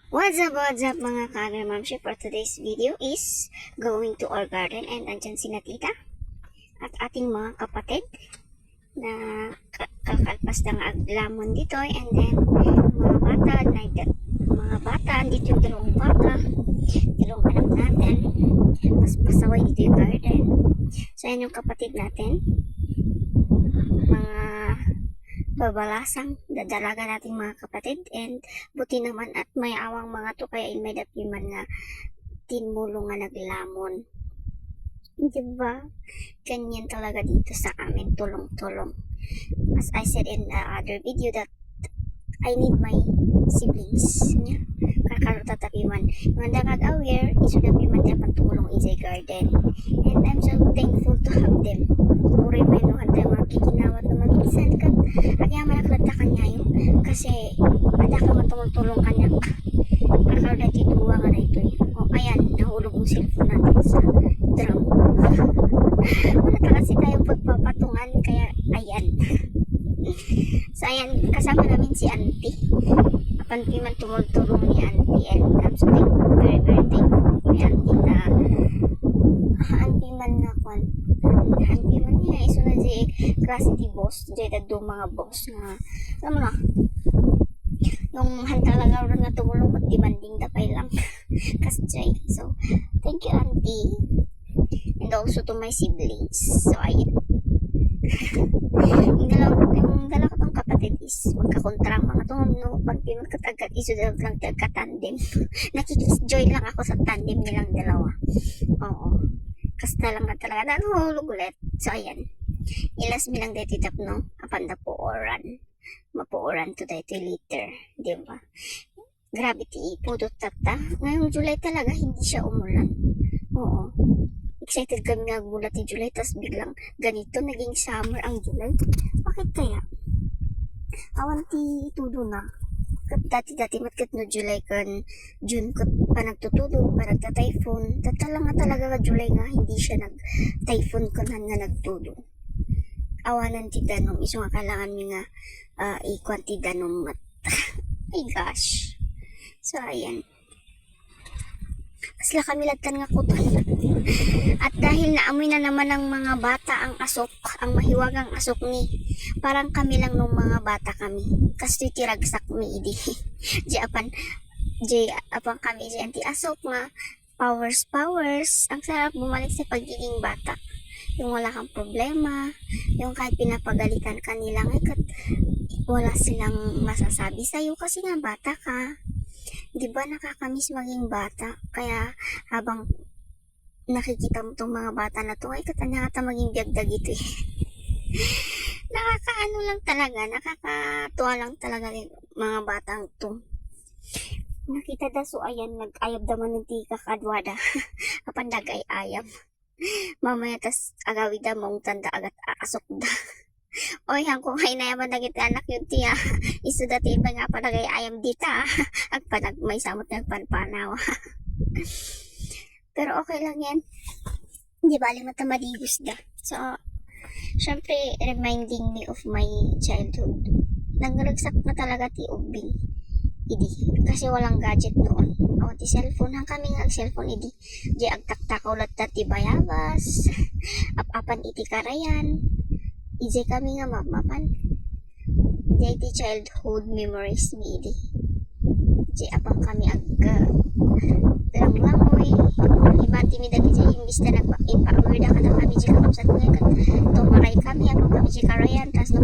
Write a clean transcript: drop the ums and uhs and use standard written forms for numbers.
What's up mga ka-Mamshi? For today's video is going to our garden and andyan si Tita at ating mga kapatid na kakalpas ng aglamon dito, and then mga bata, andito yung dalawang anak natin, mas pasaway dito yung garden. So yan yung kapatid natin, mga babalasang dadalaga nating mga kapatid, and buti naman at may awang mga to, kaya may dapiman nga tinmulong nga naglamon, diba? Ganyan talaga dito sa amin, tulong-tulong. As I said in the other video that I need my siblings niya kakarota tapiman manda kag-aware iso tapiman dapat tulong in the garden, and I'm so thankful to have them. Uri may no handa mga kikinawat na mamisan kat agya malaklat kanya yun kasi ada ka matulong kanya kakarota tituwa nga na ito. O ayan, nahulog yung cellphone natin sa drum. Wala ta kasi tayo pagpapatungan, kaya ayan. So ayan, kasama namin si Auntie. Apanti man tumulong ni Auntie, and I'm so very thankful ni Auntie na Auntie man na kwan. Auntie man niya, iso na si klase ti boss, dyan do mga boss na, alam mo na, yung hantalaga rin nga tumulong at demanding dapay lang. Kasjay. So, thank you Auntie. And also to my siblings. So, ayan. yung dalawa kong kapatid is magkakontrang mga to, no, pag pinagkatagat iso lang tagka-tandem. Nakikis-joy lang ako sa tandem nilang dalawa. Oo. Kasta lang na talaga. Nanuhulog ulit. So, ayan. Ilas milang detitap, no? Apanda po oran. Mapuoran to dito later. Diba? Grabe ti pudot tata. Ngayong July talaga hindi siya umulan. Oo. Excited kami nga gulat ni July, tas biglang ganito naging summer ang July. Bakit kaya? Awan ti tudo na. Dati matkat no July kan June kat pa nagtutudo, pa nagta-typhoon. Tatala nga talaga July nga hindi siya nag-typhoon kanan nga nagtudo. Awanan ti danom. Iso nga kailangan mi nga ikwan ti danom mat. My gosh. So ayan. Kasla kami lagtan nga kuton. At dahil naamoy na naman ng mga bata ang asok, ang mahiwagang asok ni, parang kami lang nung mga bata kami. Kasto'y tiragsak mi idi. Di apan kami di anti asok nga. Powers. Ang sarap bumalik sa pagiging bata. Yung wala kang problema, yung kahit pinapagalitan ka nila, wala silang masasabi sa'yo kasi nga bata ka. Diba nakakamiss maging bata? Kaya habang nakikita mo tong mga bata na to, ay katanyata maging biyagdag ito eh. Nakakaano lang talaga, nakakatuwa lang talaga yung mga batang to. Nakita da so ayan, nag-ayab daman ng tika kadwada. Kapandag ay ayam. Mamaya tas agawid da mong tanda agat aasok da. Oy, hangkong hay na yaman nagit anak yun tiya. Iso dati ba nga panagay ayam dita. At panag may samot nagpanpanaw. Pero okay lang yan. Hindi bali matamadigos da. So, syempre, reminding me of my childhood. Nangragsak na talaga ti ubing. Idi. Kasi walang gadget noon. Awan ti cellphone. Hang kami nga cellphone idi. Di agtaktak ulat ti bayabas. Apan iti karayan. Ije kami nga mapan. Di iti childhood memories mi idi. Di apang kami lang-langoy. Ibati mi dati di imbis na nagpa-aware da ka na kami di kakapsat ngayon. Tumaray kami apang kami di karayan. Tapos